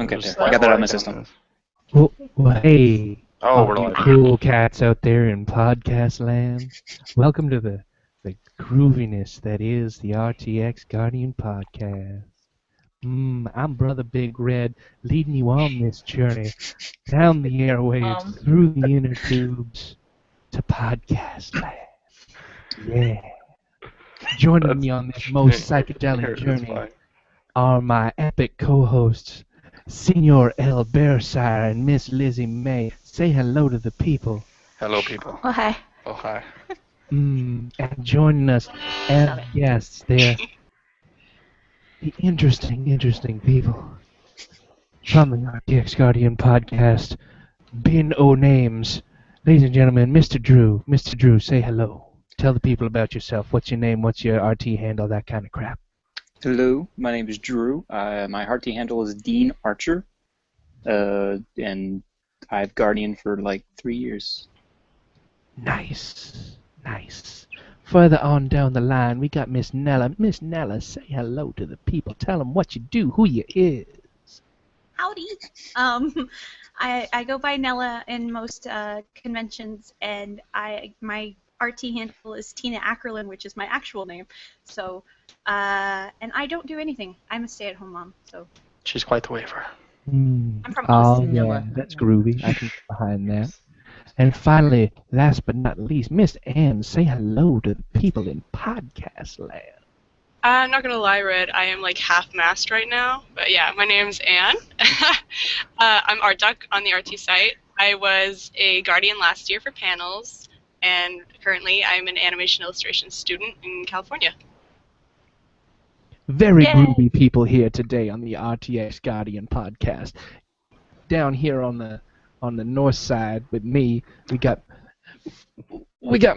Okay, there. I got that out of my system. Well, hey, Oh, all we're you live. cool cats out there in podcast land. Welcome to the grooviness that is the RTX Guardian podcast. I'm Brother Big Red, leading you on this journey down the airwaves, through the inner tubes, to podcast land. Yeah. Joining me on this most psychedelic journey are my epic co-hosts, Senor El Bearsire and Miss Lizzie May. Say hello to the people. Hello, people. Oh, hi. Oh, hi. And joining us as guests, they're the interesting people from the RTX Guardian podcast. Bin O names. Ladies and gentlemen, Mr. Drew. Mr. Drew, say hello. Tell the people about yourself. What's your name? What's your RT handle? That kind of crap. Hello, my name is Drew. My RT handle is Dean Archer. And I've Guardian for like 3 years. Nice. Further on down the line, we got Miss Nella. Miss Nella, say hello to the people. Tell them what you do, who you is. Howdy. I go by Nella in most conventions, and my RT handle is Tina Ackerlin, which is my actual name. So, and I don't do anything. I'm a stay-at-home mom. So. She's quite the waver. I'm from Oh, Austin. yeah, that's groovy. I can get behind that. And finally, last but not least, Miss Ann, say hello to the people in podcast land. I'm not gonna lie, Red. I am like half-mast right now, but yeah, my name's Anne. I'm art doc on the RT site. I was a Guardian last year for panels, and currently I'm an animation illustration student in California. Very Yay. groovy people here today on the RTX Guardian podcast. Down here on the north side with me, we got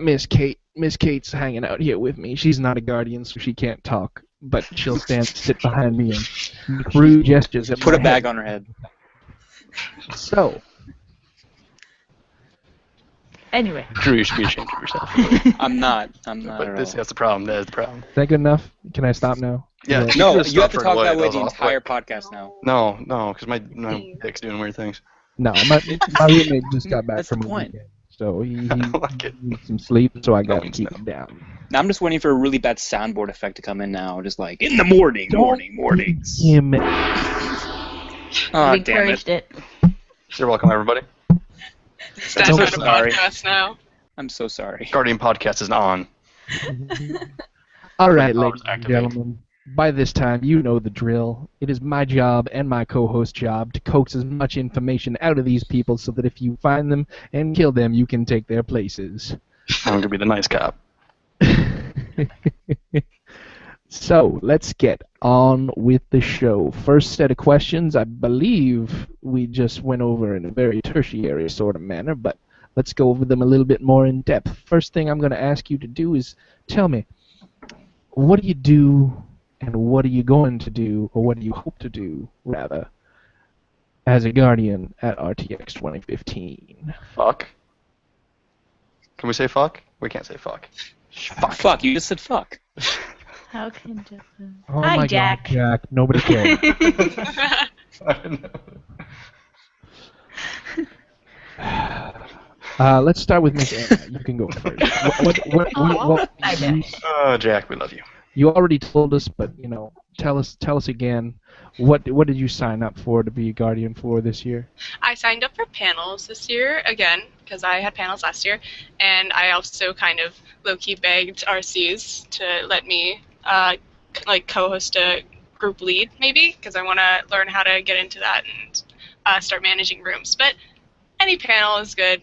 Miss Kate. Miss Kate's hanging out here with me. She's not a Guardian, so she can't talk, but she'll sit behind me and make rude gestures at Put my a bag head. on her head. So, Anyway. Drew, you should be ashamed of yourself. I'm not at But all. that's the problem. That is the problem. is that good enough? Can I stop now? Yeah. No, just you have to stop talk right that away. way was the awful. entire podcast now. No, because my dick's doing weird things. No, my roommate just got back That's from the a point. weekend, so he I don't like it. needs some sleep, so I got to means keep no. him down. Now I'm just waiting for a really bad soundboard effect to come in now, just like, in the mornings. Him. Oh, We damn it. encouraged it. You're welcome, everybody. That's so not a sorry. podcast now. I'm so sorry. Guardian podcast is on. All right, Powers ladies and activate. gentlemen. By this time, you know the drill. It is my job and my co-host's job to coax as much information out of these people so that if you find them and kill them, you can take their places. I'm going to be the nice cop. So, let's get on with the show. First set of questions, I believe we just went over in a very tertiary sort of manner, but let's go over them a little bit more in depth. First thing I'm going to ask you to do is tell me, what do you do and what are you going to do, or what do you hope to do, rather, as a Guardian at RTX 2015? Fuck. Can we say fuck? We can't say fuck. Fuck, you just said fuck. How can you? Oh Hi, my Jack. God, Jack. Nobody cares. Let's start with Miss Anna. You can go first. Hi, Jack. Oh, Jack, we love you. You already told us, but tell us again. What did you sign up for to be a Guardian for this year? I signed up for panels this year again because I had panels last year, and I also kind of low-key begged RCs to let me like co-host a group lead maybe because I want to learn how to get into that and start managing rooms. But any panel is good.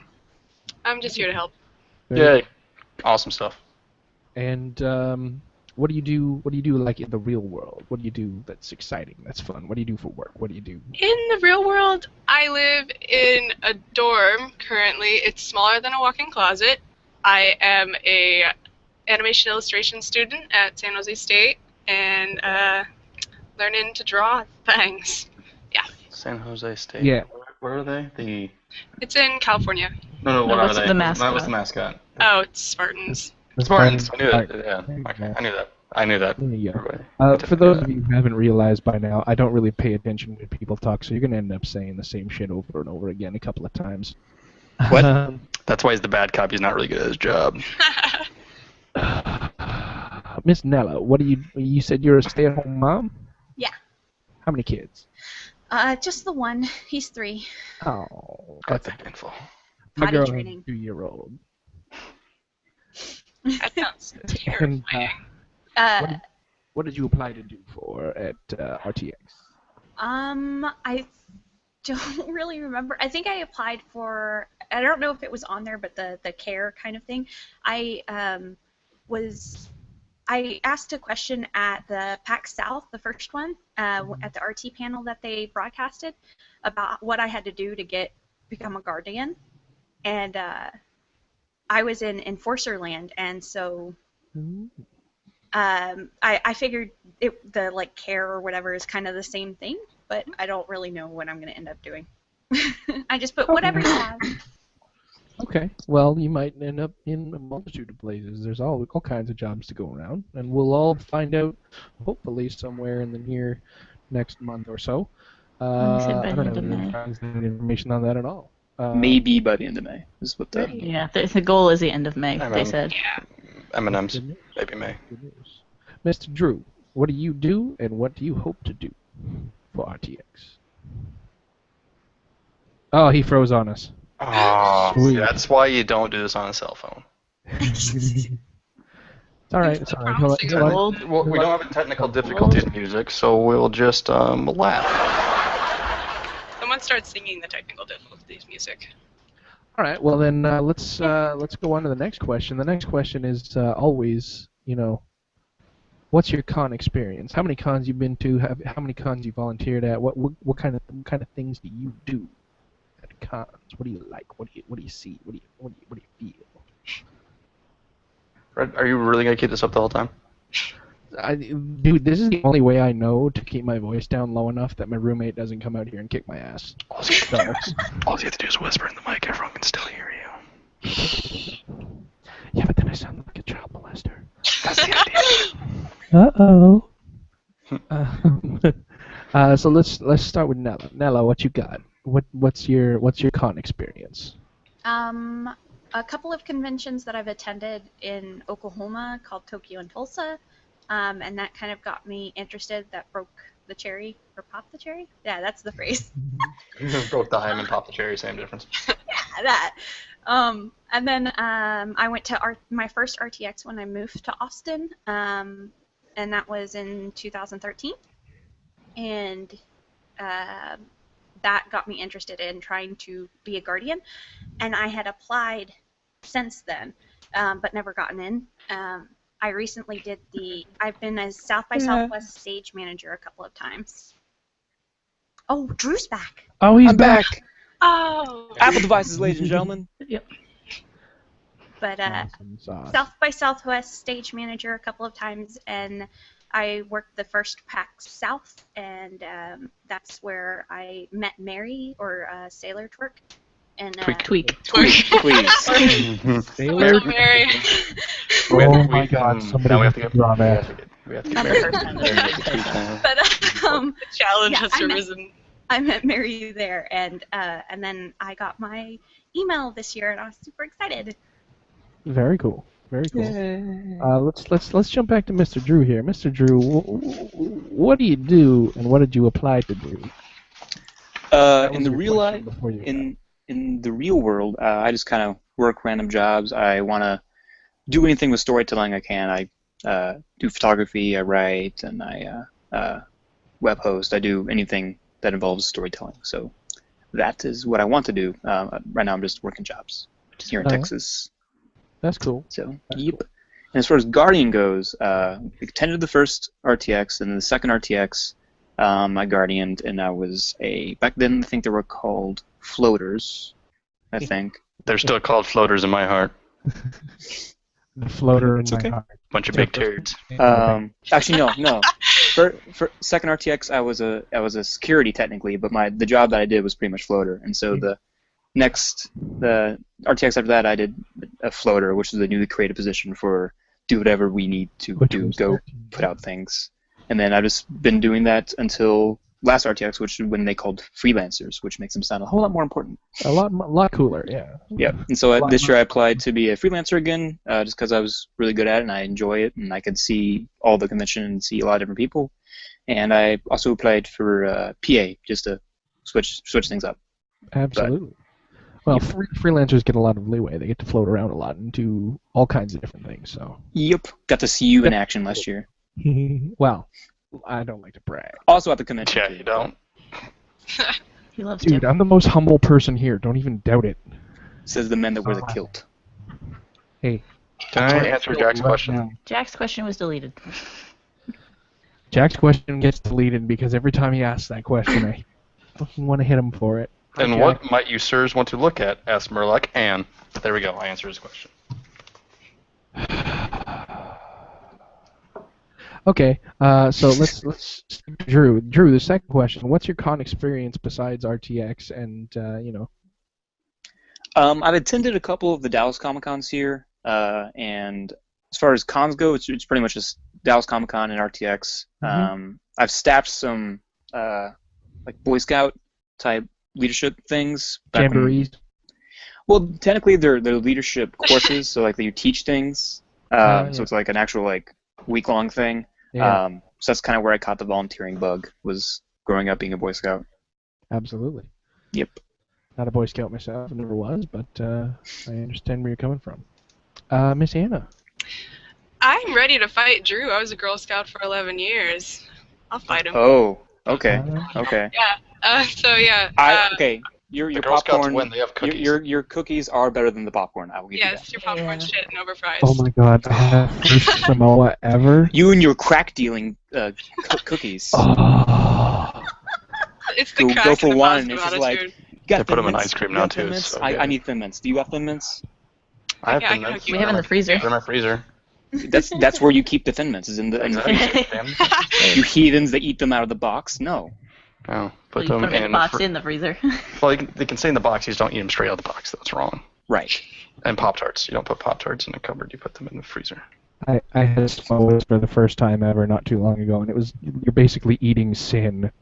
I'm just here to help. Yay. Awesome stuff. And what do you do? What do you do like in the real world? What do you do that's exciting? That's fun. What do you do for work? What do you do? In the real world, I live in a dorm currently. It's smaller than a walk-in closet. I am a animation illustration student at San Jose State and learning to draw things. Yeah. San Jose State. Yeah. Where are they? It's in California. No, what what's are they? the mascot? What's the mascot? Oh, it's Spartans. Spartans. I knew Right. that. Yeah. Okay, I knew that. I knew that. There you go. Everybody. For those of you who haven't realized by now, I don't really pay attention when people talk, so you're going to end up saying the same shit over and over again a couple of times. What? That's why he's the bad cop. He's not really good at his job. Miss Nella, what do you said you're a stay-at-home mom? Yeah. How many kids? Just the one. He's 3. Oh, That's painful. my Potty girl training. is a 2-year-old. That sounds And, terrifying. what did you apply to do for at RTX? I don't really remember. I think I applied for. I don't know if it was on there, but the care kind of thing. I asked a question at the PAX South, the first one, at the RT panel that they broadcasted, about what I had to do to become a guardian, and I was in Enforcer Land, and so I figured the care or whatever is kind of the same thing, but I don't really know what I'm going to end up doing. I just put whatever you have. Okay, well, you might end up in a multitude of places. There's all kinds of jobs to go around, and we'll all find out, hopefully, somewhere in the near next month or so. I don't have any information on that at all. Maybe by the end of May is what the. Yeah, the goal is the end of May, they said. Yeah. M&M's. Maybe May. Good news. Mr. Drew, what do you do, and what do you hope to do for RTX? Oh, he froze on us. Oh, Sweet. that's why you don't do this on a cell phone. It's all right. It's all right. Promising He'll- he'll- Old. Well, we don't have technical difficulties in music, so we'll just laugh. Someone starts singing the technical difficulties music. All right. Well, then let's go on to the next question. The next question is always, what's your con experience? How many cons you've been to? How many cons you volunteered at? What kind of things do you do at cons? What do you like? What do you see? What do you feel? Red, are you really gonna keep this up the whole time? Dude, this is the only way I know to keep my voice down low enough that my roommate doesn't come out here and kick my ass. All you have to do is whisper in the mic. Everyone can still hear you. Yeah, but then I sound like a child molester. That's the idea. So let's start with Nella. Nella, what you got? What's your con experience? A couple of conventions that I've attended in Oklahoma called Tokyo and Tulsa, and that kind of got me interested. That broke the cherry, or popped the cherry? Yeah, that's the phrase. Broke the hymen, pop the cherry, same difference. Yeah, that. And then I went to my first RTX when I moved to Austin, and that was in 2013. And that got me interested in trying to be a guardian. And I had applied since then, but never gotten in. I recently I've been a South by Southwest stage manager a couple of times. Oh, Drew's back. Oh, he's I'm back. Oh. Apple devices, ladies and gentlemen. Yep. But Awesome sauce. South by Southwest stage manager a couple of times, and I worked the first PAX South, and that's where I met Mary, or Sailor Twerk. And Tweak. Please. Sailor- What's up, Mary? Oh my God! Somebody Now we have has to to draw that. We have to Not get the first time that But The challenge Yeah, has I met- arisen. I met Mary there, and then I got my email this year, and I was super excited. Very cool. Very cool. Let's jump back to Mr. Drew here. Mr. Drew, what do you do, and what did you apply to do? In the real life, Before you in the real world, I just kind of work random jobs. I want to do anything with storytelling I can. I do photography, I write, and I web host. I do anything that involves storytelling. So that is what I want to do. Right now I'm just working jobs, just here in All right. Texas. That's cool. So, That's yep. cool. And as far as Guardian goes, we attended the first RTX, and then the second RTX, I Guardianed, and I was back then I think they were called floaters, I think. They're still called floaters in my heart. The floater in It's my okay. heart. Bunch of big turds. Actually, no. For second RTX, I was a security technically, but the job that I did was pretty much floater, and so the RTX after that, I did a floater, which is a newly created position for do whatever we need to Which do, was go 13. put out things. And then I've just been doing that until last RTX, which is when they called freelancers, which makes them sound a whole lot more important. A lot cooler, yeah. Yeah, and so Lot this year I more- applied to be a freelancer again, just because I was really good at it and I enjoy it, and I could see all the convention and see a lot of different people. And I also applied for PA just to switch things up. Absolutely. Well, freelancers get a lot of leeway. They get to float around a lot and do all kinds of different things. So. Yep, got to see you in action last year. Well, I don't like to brag. Also at the convention. Yeah, too. you don't. He loves Dude, to. I'm the most humble person here. Don't even doubt it. Says the men that wear the kilt. Hey. Can I answer Jack's Right question? now. Jack's question was deleted. Jack's question gets deleted because every time he asks that question, I fucking want to hit him for it. And Jack. what might you sirs want to look at? Asked Murloc, and there we go. I answered his question. Okay, so let's Drew. Drew, the second question: what's your con experience besides RTX and I've attended a couple of the Dallas Comic Cons here, and as far as cons go, it's pretty much just Dallas Comic Con and RTX. I've staffed some like Boy Scout type leadership things. jamborees? Well, technically they're leadership courses, so like you teach things. Yeah. So it's like an actual like week-long thing. Yeah, So that's kind of where I caught the volunteering bug, was growing up being a Boy Scout. absolutely. Yep. Not a Boy Scout myself, never was, but I understand where you're coming from. Miss Anna. I'm ready to fight Drew. I was a Girl Scout for 11 years. I'll fight him. Oh, okay, okay. Yeah. So yeah. Okay. Your The Girl Scouts popcorn, win. They have cookies. your cookies are better than the popcorn. I will give you Yes, that. your popcorn Yeah. shit and over fries. Oh my God, I had first Samoa ever. You and your crack dealing cookies. Oh. It's the Go crack for and the one, positive it's just like, attitude. You got They put 'em in Thin Mints? ice cream You now, got too, Thin Mints? so I good. need Thin Mints. Do you have Thin Mints? I have Yeah, I Thin can Mints. hook you We have in the freezer. They're in my freezer. That's where you keep the Thin Mints. Is in the Exactly. freezer. You heathens that eat them out of the box. No. Oh, Well, put you them put them in a in box in the freezer. Well, they can stay in the box. You just don't eat them straight out of the box. That's wrong. Right. And Pop-Tarts. You don't put Pop-Tarts in a cupboard. You put them in the freezer. I had Samoas for the first time ever not too long ago, and it was, you're basically eating sin.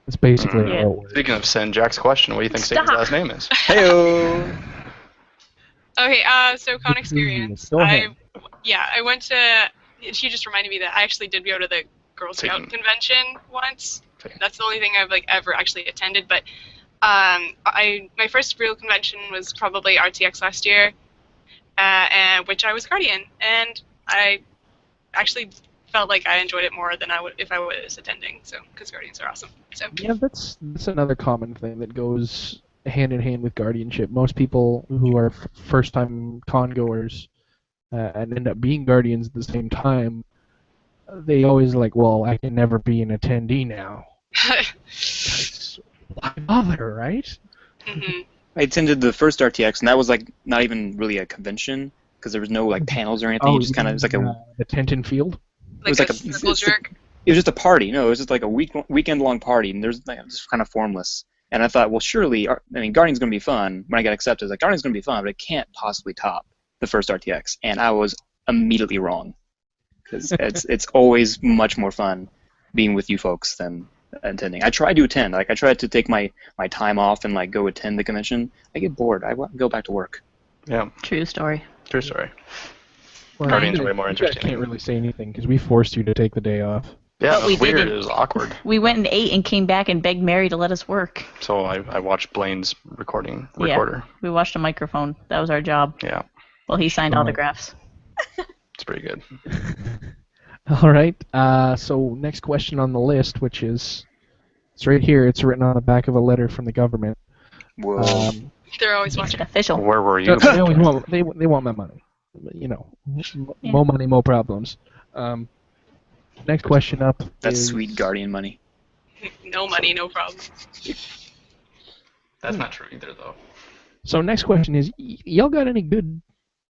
That's basically Yeah. how it works. Speaking of sin, Jack's question, what do you think Satan's Stop. last name is? Heyo. Okay, so con experience. Go ahead. I went to. She just reminded me that I actually did go to the Girl Scout Satan. convention once. Satan. That's the only thing I've like ever actually attended. But my first real convention was probably RTX last year, and which I was Guardian, and I actually felt like I enjoyed it more than I would if I was attending. So because Guardians are awesome. So Yeah, that's another common thing that goes hand in hand with guardianship. Most people who are first-time con goers and end up being guardians at the same time, they always like, well, I can never be an attendee now. Why bother, right? mhm. I attended the first RTX, and that was like not even really a convention because there was no like panels or anything. You just kind of, it was like the Tenton Field. Like was like a a- circle it's- jerk. it was just a party. No, it was just like a weekend long party, and there's like, just kind of formless. And I thought, well, surely, Guardian's gonna be fun. When I got accepted, I was like, Guardian's gonna be fun, but it can't possibly top the first RTX. And I was immediately wrong, because it's always much more fun being with you folks than attending. I tried to attend. Like I tried to take my time off and like go attend the convention. I get bored. I want to go back to work. Yeah, True story. true story. Well, Guardians you are way more guys interesting. can't really say anything because we forced you to take the day off. Yeah, But it we was weird. didn't. It was awkward. We went and ate and came back and begged Mary to let us work. So I watched Blaine's Yeah. recorder. We watched a microphone. That was our job. Yeah, Well, he signed Oh. autographs. it's pretty good. All right. So next question on the list, which is, it's right here. It's written on the back of a letter from the government. Whoa. They're always It's watching. official. Where were you? They always want they want my money. You know, Yeah. more money, more problems. Next question up. That's is, sweet Guardian money. No money, no problem. That's not true either, though. So next question is, y'all got any good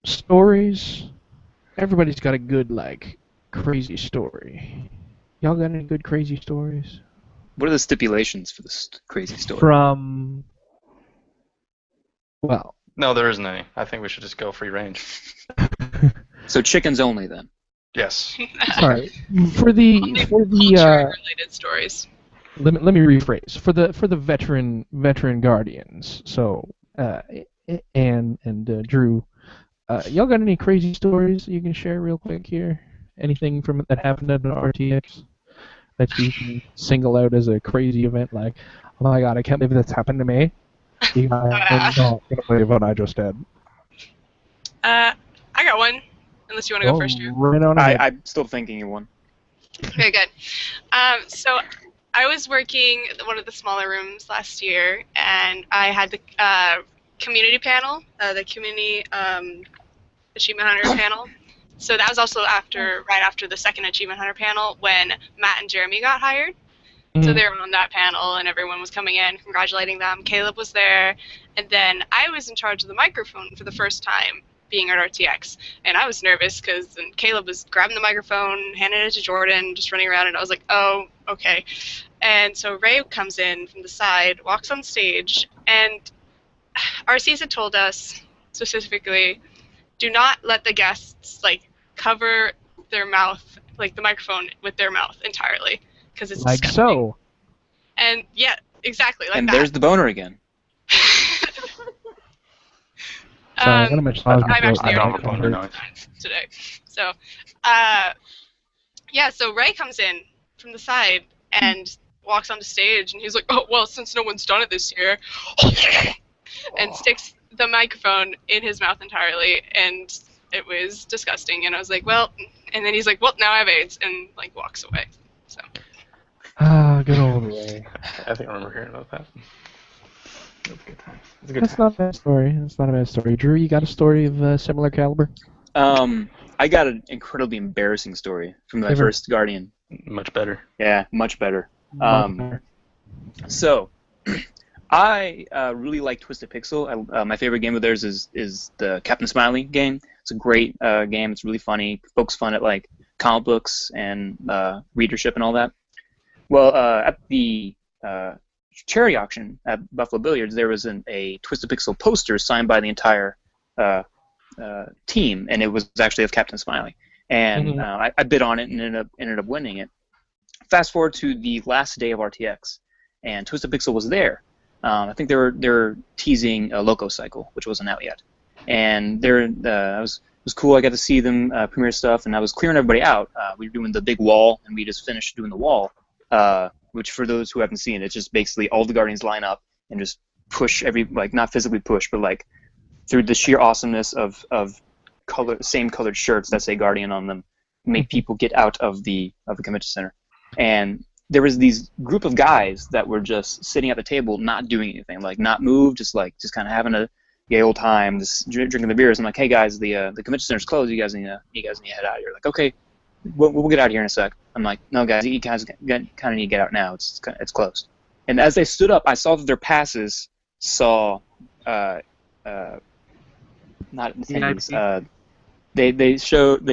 stories? Everybody's got a good like crazy story. Y'all got any good crazy stories? What are the stipulations for this crazy story? From, well, No, there isn't any. I think we should just go free range. So chickens only then. Yes. Sorry. For the Culture-related stories. let me rephrase. For the veteran guardians. So Anne and Drew, y'all got any crazy stories you can share real quick here? Anything from that happened at an RTX that you can single out as a crazy event? Like, oh my god, I can't believe this happened to me. You guys not gonna believe what I just did. I got one. Unless you want to go first, Drew. Right on ahead. I'm still thinking of one. Okay, good. So I was working at one of the smaller rooms last year, and I had the community panel, the community achievement hunter panel. So that was also right after the second achievement hunter panel when Matt and Jeremy got hired. So they were on that panel, and everyone was coming in, congratulating them. Caleb was there, and then I was in charge of the microphone for the first time being at RTX, and I was nervous because Caleb was grabbing the microphone, handing it to Jordan, just running around, and I was like, oh, okay. And so Ray comes in from the side, walks on stage, and RCs had told us specifically, do not let the guests cover their mouth, the microphone with their mouth entirely, because it's like disgusting. so. And yeah, exactly like And that. there's the boner again. Sorry, I'm gonna mention I'm actually I don't already have a boner noise. today. So, yeah, so Ray comes in from the side and walks onto stage, and he's like, oh, well, since no one's done it this year, and sticks the microphone in his mouth entirely, and it was disgusting. And I was like, well, and then he's like, well, now I have AIDS, and walks away. So. Ah, good old Ray. I think I remember hearing about that. It was a good time. It was a good That's time. not a bad story. That's not a bad story. Drew, you got a story of similar caliber? I got an incredibly embarrassing story from my first Guardian. Much better. Yeah, much better. So, I really like Twisted Pixel. My favorite game of theirs is the Captain Smiley game. It's a great game. It's really funny. Pokes fun at comic books and readership and all that. Well, at the charity auction at Buffalo Billiards, there was a Twisted Pixel poster signed by the entire team, and it was actually of Captain Smiley. And I bid on it and ended up winning it. Fast forward to the last day of RTX, and Twisted Pixel was there. I think they were teasing a Loco Cycle, which wasn't out yet. And it was cool. I got to see them premiere stuff, and I was clearing everybody out. We were doing the big wall, and we just finished doing the wall. Which for those who haven't seen, it's just basically all the Guardians line up and just push not physically push, but through the sheer awesomeness of same colored shirts that say Guardian on them, make people get out of the convention center. And there was these group of guys that were just sitting at the table, not doing anything, not moved, just kind of having a gay old time, just drinking the beers. I'm like, hey guys, the convention center's closed. You guys need to head out of here. Like, okay, we'll get out of here in a sec. I'm like, no guys, you guys kind of need to get out now. It's closed. And as they stood up, I saw that their passes saw not attendees. They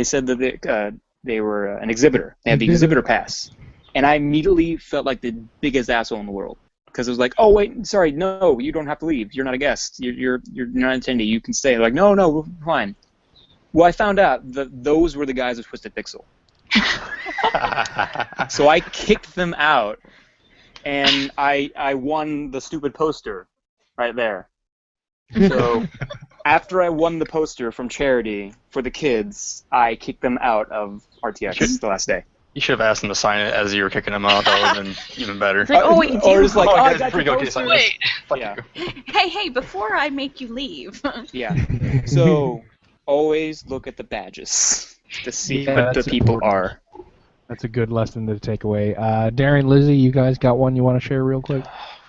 said that they were an exhibitor. They had the exhibitor pass. And I immediately felt like the biggest asshole in the world, because it was like, oh wait, sorry, no, you don't have to leave. You're not a guest. You're not an attendee. You can stay. They're like, no, we're fine. Well, I found out that those were the guys of Twisted Pixel. So I kicked them out, and I won the stupid poster right there. So after I won the poster from charity for the kids, I kicked them out of RTX the last day. You should have asked them to sign it as you were kicking them out. That would have been even better. It's like, oh wait, Or just like, guys, I got your poster. Wait. Fuck Yeah. you. Hey, before I make you leave. Yeah. So always look at the badges to see what the that's people important. are. That's a good lesson to take away. Darren, Lizzie, you guys got one you want to share real quick?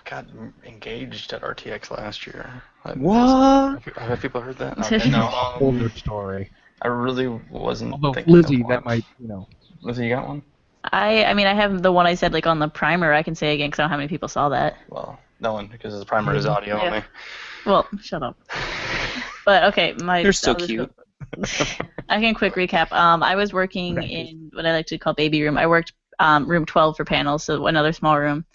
Got engaged at RTX last year. What? Have people heard that? Okay, no. Older story. I really wasn't Although thinking Lizzie, of that one. might, Lizzie, you got one? I mean, I have the one I said on the primer. I can say again because I don't know how many people saw that. Well, no one, because the primer is audio Yeah. only. Well, shut up. But okay, They're so cute. I can quick recap. I was working in what I like to call baby room. I worked room 12 for panels, so another small room.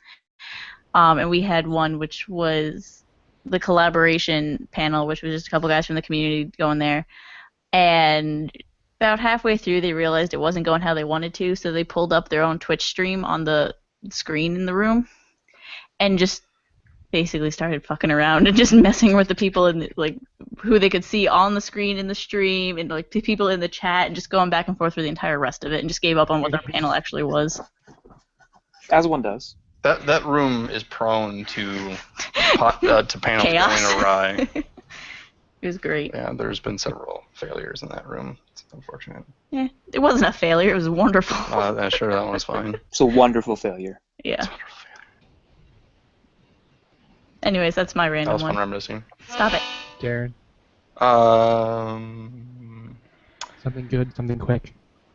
And we had one which was the collaboration panel, which was just a couple guys from the community going there. And About halfway through, they realized it wasn't going how they wanted to, so they pulled up their own Twitch stream on the screen in the room and just basically started fucking around and just messing with the people in like who they could see on the screen in the stream and like the people in the chat and just going back and forth for the entire rest of it and just gave up on what their panel actually was. As one does. That room is prone to panels Chaos. going awry. It was great. Yeah, there's been several failures in that room. It's unfortunate. Yeah, it wasn't a failure. It was wonderful. Sure, that one was fine. It's a wonderful failure. Yeah. Anyways, that's my That random was fun one. reminiscing. Stop it. Darren, something good, something quick.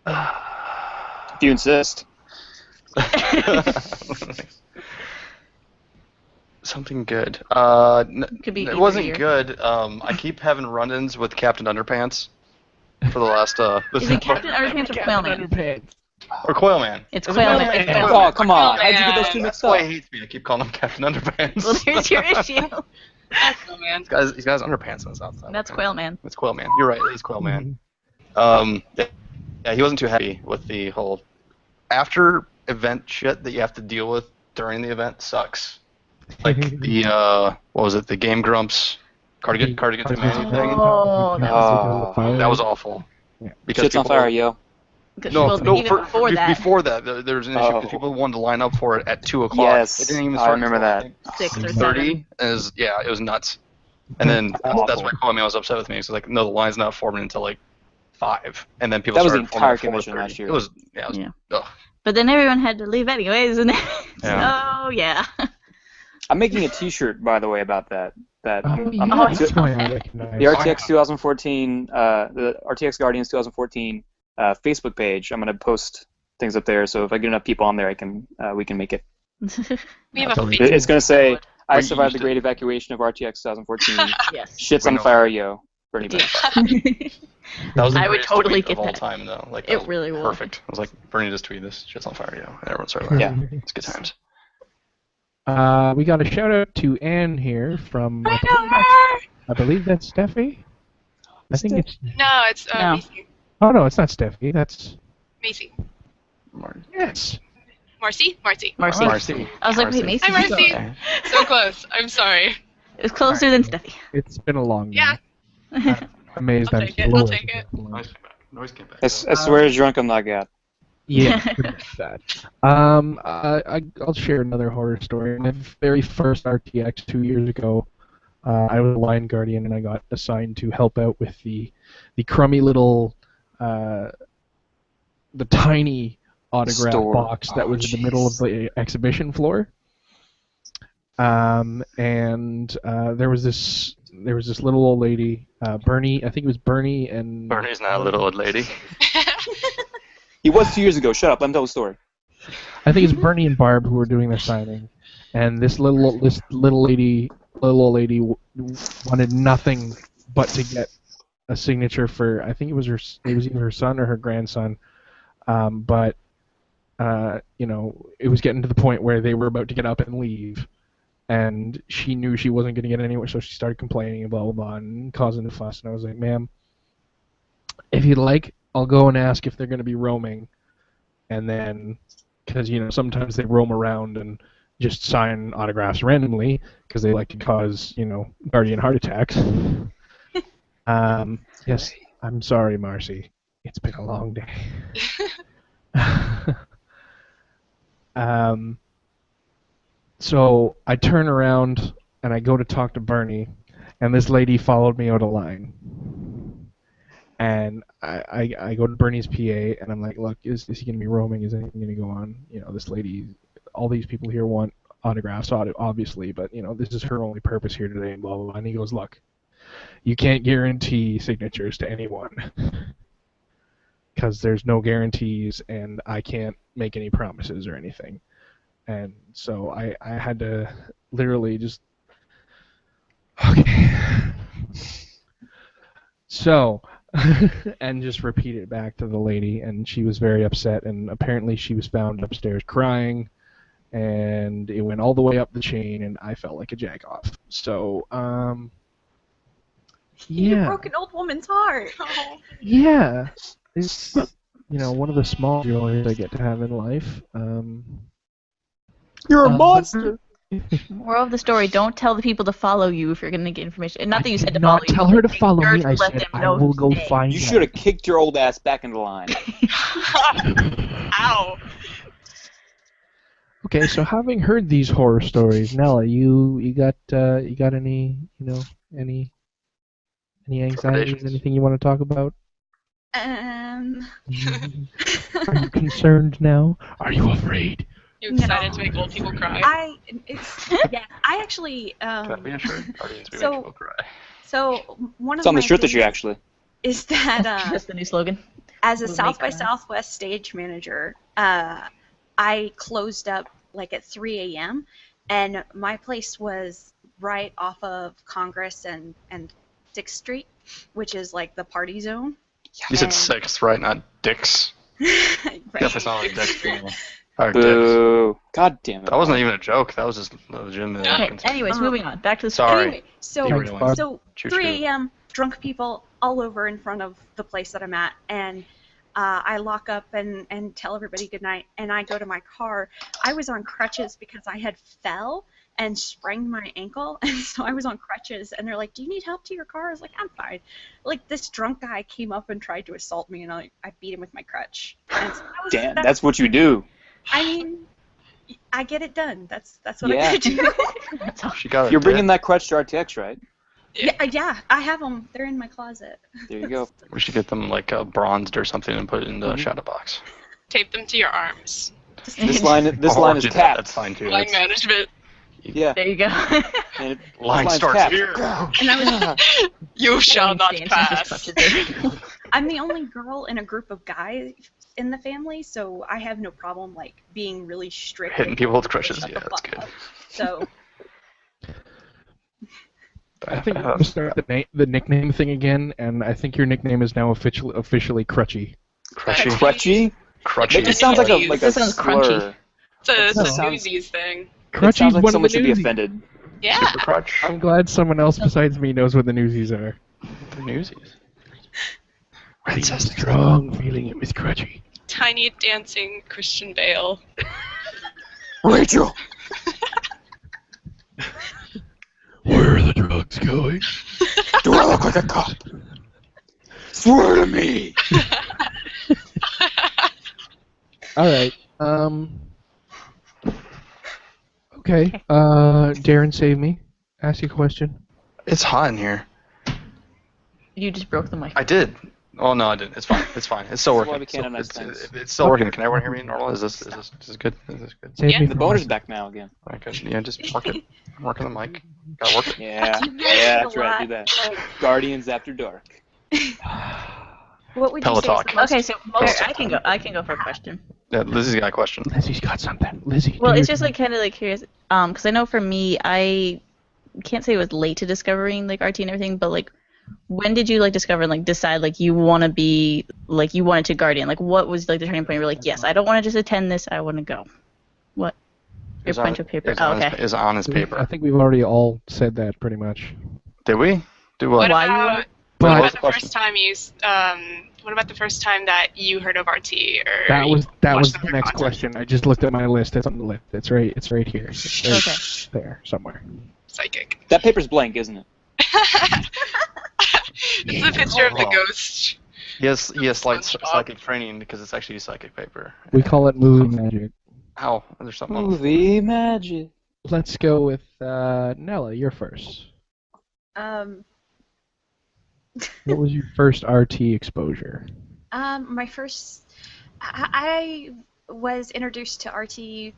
If you insist. Something good. Could be it either wasn't year. good. I keep having run-ins with Captain Underpants for the last. Is it Captain Underpants or Quailman? Or Quailman. It's Quailman. It's Quailman. Oh, come on. How'd you get those two That's mixed why up? he hates me. I keep calling him Captain Underpants. Well, there's your issue. Oh, man. He's got his underpants on his outside. That's Quailman. It's Quailman. You're right. It is Quailman. Yeah, he wasn't too happy with the whole after event shit that you have to deal with during the event sucks. Like the what was it? The Game Grumps cardigan humanity thing. Oh, That was awful. Yeah. Because Shit's on people- fire, yo. No, even before that. Before that, there was an issue because people wanted to line up for it at 2 o'clock. Yes, It didn't even I start remember until, that. I think, 6 or 7. 30. It was nuts. And then that's why Kwame was upset with me. So like, no, the line's not forming until like 5, and then people That was the started forming entire at commission 4:30. last year. It was ugh. But then everyone had to leave anyways, and Yeah. so yeah. I'm making a T-shirt, by the way, about that. That's why I recognize. The RTX 2014, the RTX Guardians 2014 Facebook page. I'm gonna post things up there, so if I get enough people on there, we can make it. We have a Sorry. Facebook. It's gonna say, "I We survived used the great evacuation of RTX 2014. Yes. Shit's We on know. fire, yo." Bernie Mac. That was the I would greatest totally tweet get of all that. time, though. Like, It that was really was. perfect. I was like, Bernie just tweeted this. Shit's on fire, yo. And everyone started laughing. Yeah. It's good times. We got a shout out to Anne here from. I believe that's Steffi. I think it's. No, it's No. Macy. Oh no, it's not Steffi. That's Macy. yes. Marcy? Marcy. Marcy. Marcy. I was like, wait, Macy. Hi, Marcy. Okay. So close. I'm sorry. It was closer than Steffi. It's been a long day. Yeah. I'm amazed I'll I'm take it, still I'll awake take it. after lunch. Noise came back. I swear to drunk I'm not God. Yeah, pretty much that. I'll share another horror story. My very first RTX 2 years ago, I was a line guardian and I got assigned to help out with the crummy little, the tiny autograph Store. box that was in the middle of the exhibition floor. And there was this little old lady, Bernie. I think it was Bernie and. Bernie's not a little old lady. He was 2 years ago. Shut up. Let me tell the story. I think it's Bernie and Barb who were doing the signing, and this little old lady wanted nothing but to get a signature for, I think it was either her son or her grandson, but it was getting to the point where they were about to get up and leave, and she knew she wasn't going to get anywhere, so she started complaining and blah blah blah and causing a fuss, and I was like, ma'am, if you'd like, I'll go and ask if they're going to be roaming, and then, because sometimes they roam around and just sign autographs randomly because they like to cause guardian heart attacks. Yes, I'm sorry, Marcy. It's been a long day. So I turn around and I go to talk to Bernie, and this lady followed me out of line. And I go to Bernie's PA and I'm like, look, is he going to be roaming? Is anything going to go on? This lady, all these people here want autographs, obviously, but this is her only purpose here today, and blah blah blah. And he goes, look, you can't guarantee signatures to anyone because there's no guarantees, and I can't make any promises or anything. And so I had to literally just okay. So. And just repeat it back to the lady, and she was very upset, and apparently she was found upstairs crying, and it went all the way up the chain, and I felt like a jack-off. So, You yeah. broke an old woman's heart. Yeah. It's one of the small joys I get to have in life. You're a but- monster. Moral of the story: don't tell the people to follow you if you're going to get information. And not that you said did to follow not you. tell her to make follow sure me. to I let said them I know will go today. find You out. should have kicked your old ass back into line. Ow. Okay, so having heard these horror stories, Nella, you got any any anxieties, Trepidations. anything you want to talk about? Um, Are you concerned now? Are you afraid? You excited to make old people cry? I actually Can that be a shirt? Guardians, we so- make people cry. so one It's of on my the shirt this things year, actually. is that That's the new slogan. as a We'll South make by cars. Southwest stage manager, I closed up like at 3 a.m. and my place was right off of Congress and 6th Street, which is like the party zone. You said And- 6th, right? Not Dix. Right. Definitely sound like Dix. Or Dix. Boo. God damn it. That wasn't even a joke. That was just legitimate. Okay. Anyways, moving on. Back to the Sorry. Anyway, so You were Thanks, doing. Bob. so Choo 3 choo. a.m. drunk people all over in front of the place that I'm at, and I lock up and tell everybody good night, and I go to my car. I was on crutches because I had fell and sprained my ankle, and so I was on crutches, and they're like, "Do you need help to your car?" I was like, "I'm fine." Like this drunk guy came up and tried to assault me, and I beat him with my crutch. And so Damn, that's what you do. I mean, I get it done. That's what Yeah. I gotta do. That's all. She got it. You're bringing that crutch to RTX, right? Yeah, I have them. They're in my closet. There you go. We should get them like bronzed or something and put it in the Mhm. shadow box. Tape them to your arms. This line is Or do that, capped. That's fine too. Line That's, management. Yeah. There you go. And this line line's starts capped. here. And I was You shall not Dancing with pass. crutches. I'm the only girl in a group of guys in the family, so I have no problem like being really strict. Hitting and people with telling crutches, to shut yeah, the that's fuck good. up. So I think we're going to start the nickname thing again, and I think your nickname is now officially Crutchy. Crutchy. Crutchy? Crutchy. It just sounds like a This sounds slur. crunchy. It's a That sounds- Newsies thing. It Crutchy's sounds like one someone of the should be newsies. offended. Yeah. Super crutch. I'm glad someone else besides me knows what the newsies are. The newsies. Really strong feeling it was Crutchy. Tiny dancing Christian Bale. Rachel! Where are the drugs going? Do I look like a cop? Swear to me! All right. Okay. Darren, save me. Ask you a question. It's hot in here. You just broke the mic. I did. Oh no, I didn't. It's fine. It's fine. It's still This is working. why we can't have nice It's, things. it's still working. Can everyone hear me normal? Is this good? Is this good? Save Yeah. me The from boner's myself. back now again. Alright, good. Yeah, just work it. Work on the mic. Gotta work it. Yeah, You guys yeah, did that's a right. lot. Do that. Guardians After Dark. what would Pillow you say is talk. the most Okay, so most, I can go for a question. Yeah, Lizzie's got a question. Lizzie's got something. Lizzie. Well, do it's your just like kind of like curious, because I know for me, I can't say it was late to discovering like RT and everything, but like, when did you like discover and like decide like you want to be like you wanted to Guardian? Like, what was like the turning point? Where you're like, yes, I don't want to just attend this, I want to go. What? Your Is on- bunch of paper. is Oh, on his- okay. Is on his I paper. think we've already all said that pretty much. Did we? Do What what? Why you about, want- what But about the question? first time you what about the first time that you heard of RT or that you was watched the their next content? question. I just looked at my list. It's on the list. It's right here. It's right Okay. there somewhere. Psychic. That paper's blank, isn't it? It's a picture of the Oh. ghost. He has slight SpongeBob. psychic training because it's actually psychic paper. We call it movie magic. Ow, there's something on the Movie magic. Let's go with Nella. You're first. What was your first RT exposure? my first I was introduced to RT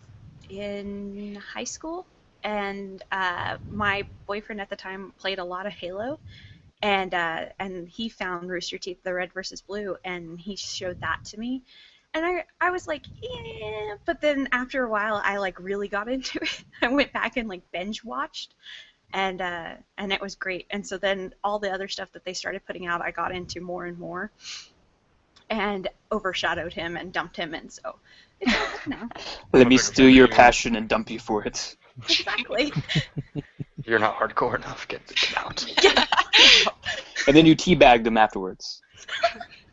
in high school, and my boyfriend at the time played a lot of Halo, and he found Rooster Teeth: The Red versus Blue, and he showed that to me, and I was like, yeah, but then after a while I like really got into it. I went back and like binge watched, and it was great. And so then all the other stuff that they started putting out, I got into more and more, and overshadowed him and dumped him, and so it's all good now. Let me steal your passion and dump you for it. Exactly. You're not hardcore enough. Get out. And then you teabagged them afterwards.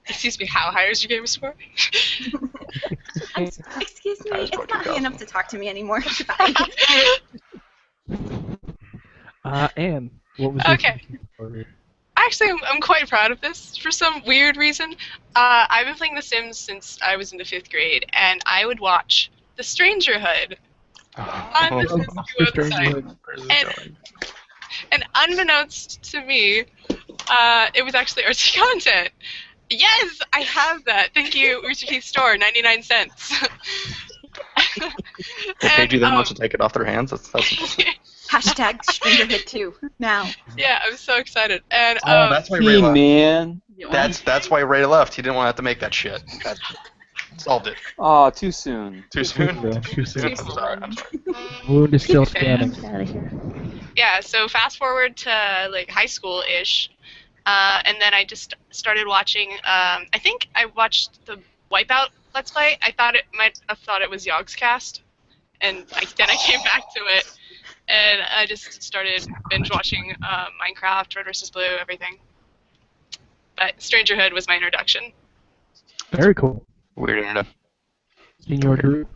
Excuse me, how high is your gamer score? Excuse me, I it's scored not high 2,000. enough to talk to me anymore. Goodbye. Anne, what was your Okay. story? Actually, I'm quite proud of this for some weird reason. I've been playing The Sims since I was in the 5th grade, and I would watch The Strangerhood on the Oh, Cisco Mr. website. Strangewood. Where's this And, going? and unbeknownst to me, it was actually RT content. Yes, I have that. Thank you, Rooster Teeth Store, 99 cents. They paid you that much to And, take it off their hands? That's impressive. Hashtag Strangerhood 2 now. yeah, I'm so excited. And Oh, that's why Ray Hey, left. man. That's why Ray left. He didn't want to have to make that shit. That solved it. Oh, too soon. Too soon? Too soon. I'm sorry. I'm sorry. Wound is still Yeah. scanning. Get out of here. yeah, so fast forward to like high school-ish, and then I just started watching. I think I watched the Wipeout Let's Play. I thought it was Yogscast, and then I came back to it, and I just started binge watching Minecraft, Red vs. Blue, everything. But Strangerhood was my introduction. Very cool. Weird internet. Senior Drew.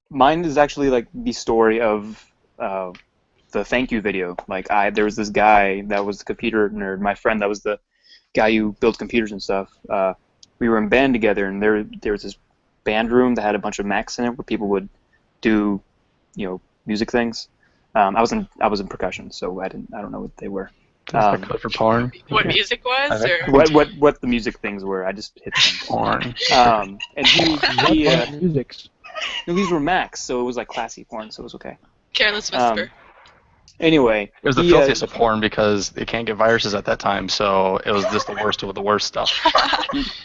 Mine is actually like the story of the thank you video. Like there was this guy that was the computer nerd. My friend that was the guy who built computers and stuff. We were in band together, and there was this band room that had a bunch of Macs in it where people would do, music things. I was in percussion, so I don't know what they were. That's the code for porn. What music was, or What the music things were. I just hit them. Porn. And he Musics. no, these were Macs, so it was like classy porn, so it was okay. Careless Whisper? Anyway, It was the filthiest of porn because they can't get viruses at that time, so it was just the worst of the worst stuff.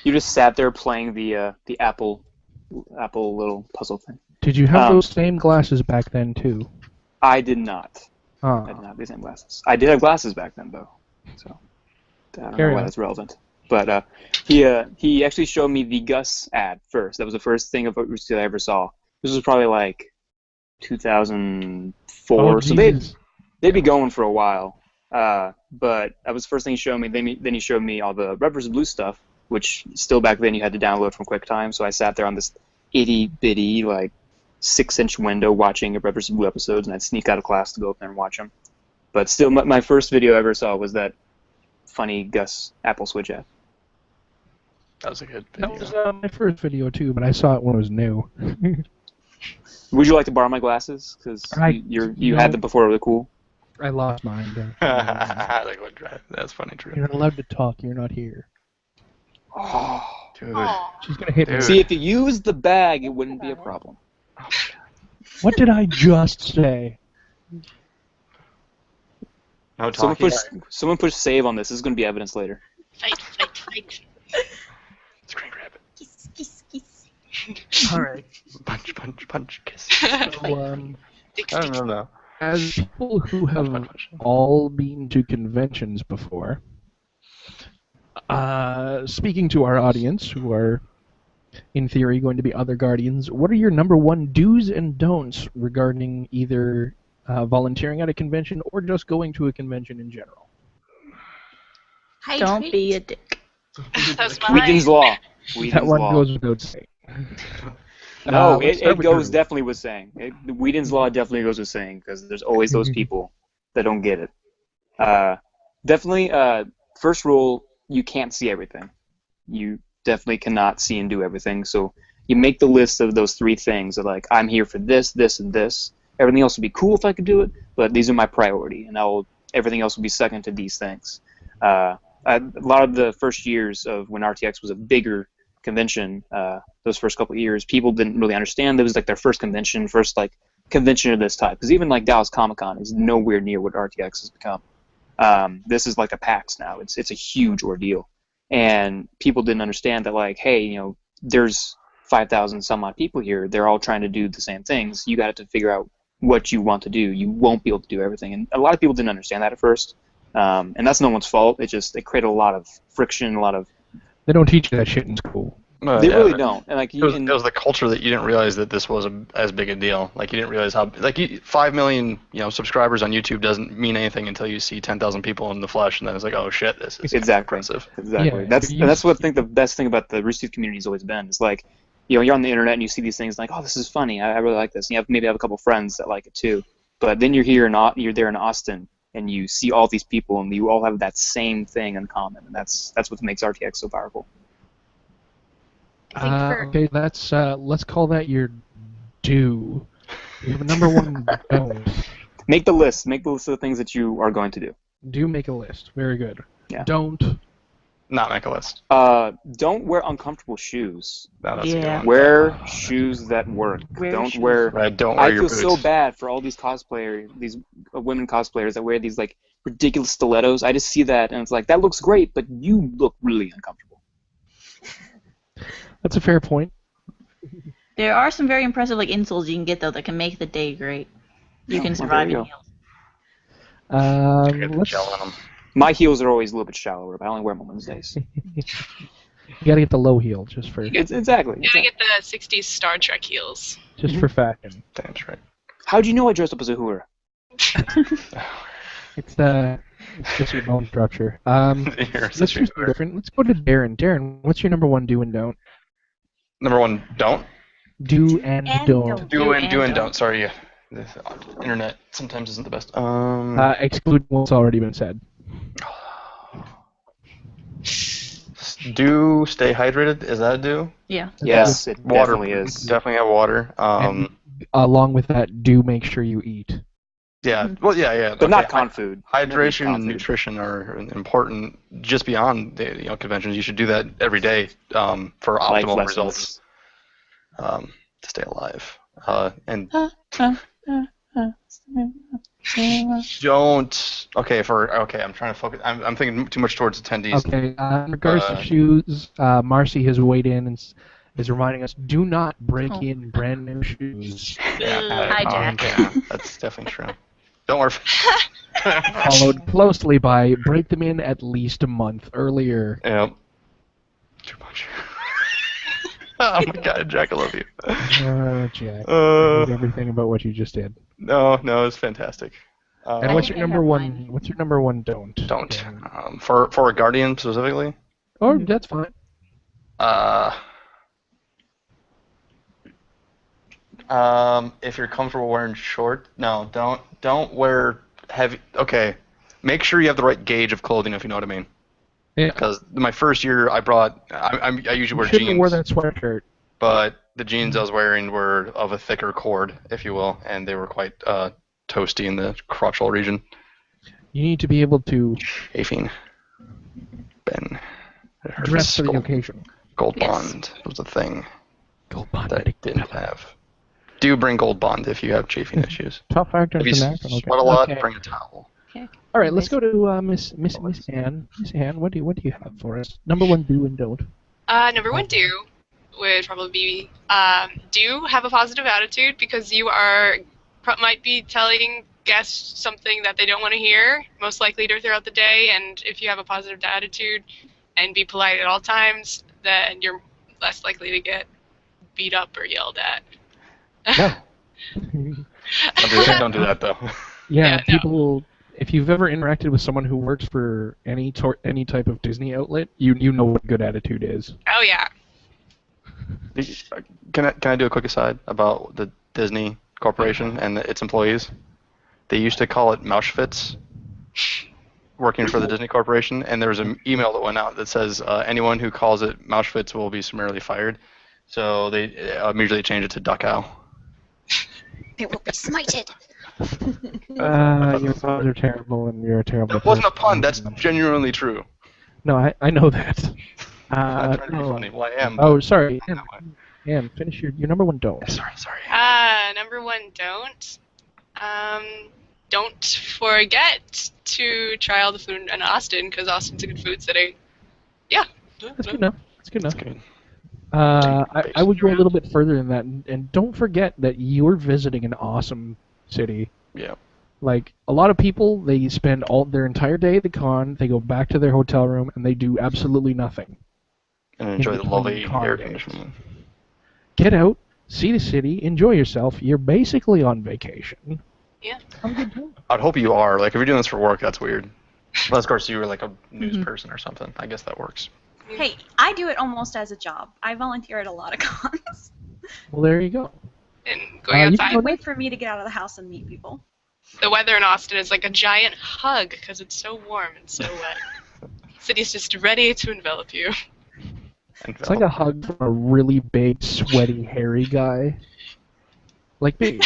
you just sat there playing the Apple little puzzle thing. Did you have Um, those same glasses back then too? I did not. I did Oh, not have the same glasses. I did have glasses back then, though. So I don't Carry know why on. that's relevant. But he actually showed me the Gus ad first. That was the first thing of Rooster Teeth I ever saw. This was probably like 2004. oh So Jesus. they'd be going for a while. But that was the first thing he showed me. Then he showed me all the Red vs. Blue stuff, which still back then you had to download from QuickTime. So I sat there on this itty-bitty, like, 6-inch window watching Red vs. Blue episodes, and I'd sneak out of class to go up there and watch them. But still, my first video I ever saw was that funny Gus Apple Switch ad. That was a good That video. was my first video too, but I saw it when it was new. Would you like to borrow my glasses? Because you had them before they were cool. I lost mine. That's funny, Drew. You're not allowed to talk. You're not here. Oh. Dude. She's gonna hit me. Dude. See, if you used the bag, it wouldn't be a problem. What did I just say? No Someone talking. push save on this. This is going to be evidence later. Fight, fight, fight. Screen grab it. Kiss, kiss, kiss. All right. Punch, punch, punch, kiss. So, I don't know. as people who Punch, have punch, punch. all been to conventions before, speaking to our audience, who are, in theory, going to be other Guardians, what are your number one do's and don'ts regarding either volunteering at a convention or just going to a convention in general? Don't be a dick. That's Whedon's mine. Law. That Whedon's one Law. goes without saying. No, Let's start it with goes Drew. definitely with saying. Whedon's Law definitely goes with saying, because there's always those people that don't get it. Definitely, first rule, you can't see everything. You definitely cannot see and do everything. So you make the list of those 3 things of like, I'm here for this, this, and this. Everything else would be cool if I could do it, but these are my priority, and everything else will be second to these things. A lot of the first years of when RTX was a bigger convention, those first couple of years, people didn't really understand. It was like their first convention of this type. Because even like Dallas Comic-Con is nowhere near what RTX has become. This is like a PAX now. It's a huge ordeal, and people didn't understand that, like, hey, there's 5,000 some odd people here. They're all trying to do the same things. You got to figure out what you want to do. You won't be able to do everything, and a lot of people didn't understand that at first. And that's no one's fault. It created a lot of friction, a lot of They don't teach you that shit in school. They Yeah, really don't. And like, it was the culture that you didn't realize that this was as big a deal. Like you didn't realize how 5 million subscribers on YouTube doesn't mean anything until you see 10,000 people in the flesh, and then it's like, oh shit, this is exactly impressive. exactly. Yeah, That's what I think the best thing about the Rooster Teeth community has always been. Is like, you're on the internet and you see these things like, oh, this is funny. I really like this. And you maybe have a couple friends that like it too. But then you're there in Austin, and you see all these people, and you all have that same thing in common, and that's what makes RTX so powerful. I think Okay, let's call that your do. You have a number one don't. Make the list. Make the list of the things that you are going to do. Do make a list. Very good. Yeah. Don't. Not make a list. Don't wear uncomfortable shoes. No, that's a good one. Wear shoes that work. Don't wear. Right, don't wear I your feel boots. so bad for all these women cosplayers that wear these like ridiculous stilettos. I just see that and it's like, that looks great, but you look really uncomfortable. That's a fair point. There are some very impressive like insoles you can get though that can make the day great. You can survive in heels. Get the Let's. gel in them. My heels are always a little bit shallower, but I only wear them on Wednesdays. You gotta get the low heel just for Exactly. You gotta get the 60s Star Trek heels. for fashion. That's right. How'd you know I dressed up as a hooer? It's just your bone structure. You're Let's such a do something different. Let's go to Darren. Darren, what's your number one do and don't? Number one, don't. Do and don't. Do and don't. Sorry, the internet sometimes isn't the best. Exclude what's already been said. Do stay hydrated. Is that a do? Yeah. Yes, it Water definitely is. Definitely have water. Along with that, do make sure you eat. Yeah. Well, yeah. But not con food. Hydration Con and food. nutrition are important. Just beyond the conventions, you should do that every day for Life optimal lessons. results. To stay alive. And don't. Okay. I'm trying to focus. I'm thinking too much towards attendees. Okay. In regards to shoes, Marcy has weighed in and is reminding us: do not break in brand new shoes. Hi, Jack. Yeah, that's definitely true. Don't worry. Followed closely by break them in at least a month earlier. Yep. Too much. Oh my God, Jack, I love you. Jack, I hate everything about what you just did. No, it's fantastic. And what's your number one? What's your number one don't? Don't. Darren? For a guardian specifically. Oh, that's fine. If you're comfortable wearing short, no, don't wear heavy. Okay, make sure you have the right gauge of clothing, if you know what I mean. Yeah. Because my first year, I usually wear You shouldn't jeans. wear that sweatshirt. But the jeans I was wearing were of a thicker cord, if you will, and they were quite toasty in the crotchal region. You need to be able to Chafing. Ben. It hurts. dress for the occasion. Gold Yes. Bond was a thing Gold Bond. that I didn't have. Do bring Gold Bond if you have chafing issues. Top Factor If you International. sweat a lot, Okay. bring a towel. All right, let's go to Miss Ann. Miss Ann, what do you have for us? Number one do and don't. Number one do would probably be do have a positive attitude because you might be telling guests something that they don't want to hear, most likely throughout the day, and if you have a positive attitude and be polite at all times, then you're less likely to get beat up or yelled at. No. Don't do that though. Yeah, Yeah, no. people. If you've ever interacted with someone who works for any type of Disney outlet, you know what good attitude is. Oh yeah. Can I do a quick aside about the Disney Corporation and its employees? They used to call it Mauschwitz, working for the Disney Corporation, and there was an email that went out that says anyone who calls it Mauschwitz will be summarily fired. So they immediately changed it to Dachau. It will be smited. Your thoughts are terrible, and you're a terrible. That wasn't a person. pun. That's genuinely true. No, I know that. I'm not trying to be no. funny. Well, I am. Oh, sorry. That way. Ann, finish your number one don't. Sorry. Number one, don't. Don't forget to try all the food in Austin because Austin's a good food city. Yeah. That's good enough. That's good enough. Good. I would go a little bit further than that, and don't forget that you're visiting an awesome city. Yeah. Like, a lot of people, they spend their entire day at the con, they go back to their hotel room, and they do absolutely nothing. And enjoy the between lovely car air days. conditioning. Get out, see the city, enjoy yourself. You're basically on vacation. Yeah. Have a good time. I'd hope you are. Like, if you're doing this for work, that's weird. Unless, of course, you were like a news Mhm. person or something. I guess that works. Hey, I do it almost as a job. I volunteer at a lot of cons. Well, there you go. And going you outside. can Wait for me to get out of the house and meet people. The weather in Austin is like a giant hug because it's so warm and so wet. City's just ready to envelop you. It's like a hug from a really big, sweaty, hairy guy. Like me.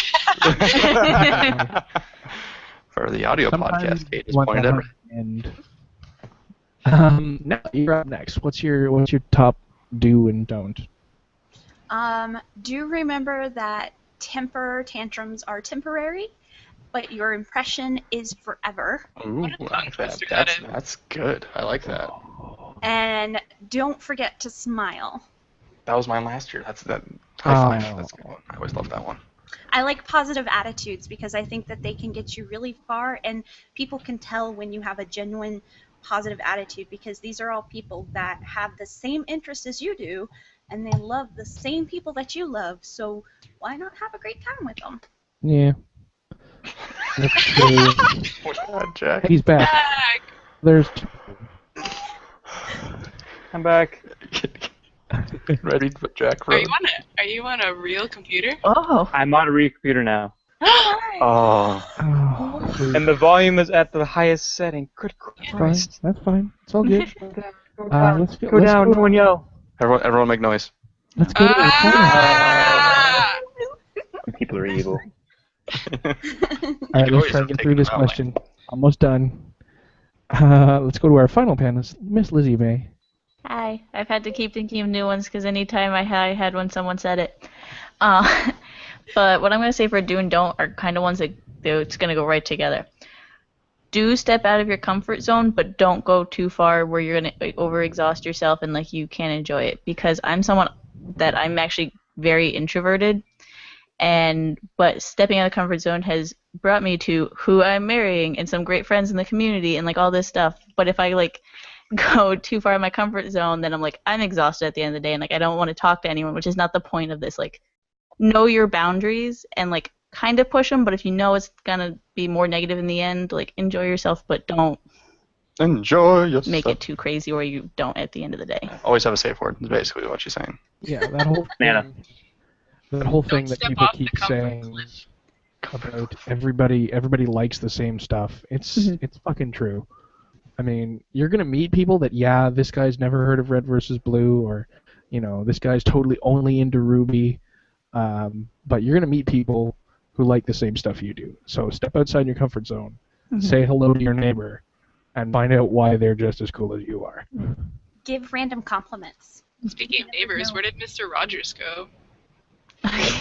For the audio Sometimes podcast, Kate you is want pointed that at hug and now you're up next. What's your top do and don't? Do remember that temper tantrums are temporary, but your impression is forever. Ooh, What a I tongue like that. twister that is. That's good. I like that. And don't forget to smile. That was mine last year. That's that. High five. Oh. That's a good one. I always love that one. I like positive attitudes because I think that they can get you really far, and people can tell when you have a genuine positive attitude because these are all people that have the same interests as you do, and they love the same people that you love, so why not have a great time with them? Yeah. That's true. What's that, Jack? He's back. Back. There's I'm back. Ready to put Jack Are Road? you on a real computer? Oh. I'm on a real computer now. Oh. oh, And the volume is at the highest setting. Good fine. Christ. That's fine. It's all good. Go down. Let's Go down. No one yell. Everyone make noise. Let's go to our final. Ah! People are evil. All right, let's try and get through this question. Almost done. Let's go to our final panelist, Miss Lizzie May. Hi. I've had to keep thinking of new ones because anytime I had one, someone said it. But what I'm going to say for do and don't are kind of ones that it's going to go right together. Do step out of your comfort zone, but don't go too far where you're going to overexhaust yourself and like you can't enjoy it. Because I'm someone that I'm actually very introverted, but stepping out of the comfort zone has brought me to who I'm marrying and some great friends in the community and like all this stuff. But if I like go too far in my comfort zone, then I'm exhausted at the end of the day and like I don't want to talk to anyone, which is not the point of this. Like, know your boundaries and like kind of push them, but if you know it's gonna be more negative in the end, like enjoy yourself, but don't Enjoy yourself. make it too crazy where you don't at the end of the day. Always have a safe word. Is basically what she's saying. Yeah, that whole Nana. thing, that whole thing Don't that step people off the keep comfort saying cliff. about everybody likes the same stuff. It's fucking true. I mean, you're gonna meet people that this guy's never heard of Red versus Blue, or this guy's totally only into Ruby. But you're gonna meet people who like the same stuff you do. So step outside your comfort zone, say hello to your neighbor, and find out why they're just as cool as you are. Give random compliments. Speaking of neighbors, where did Mr. Rogers go?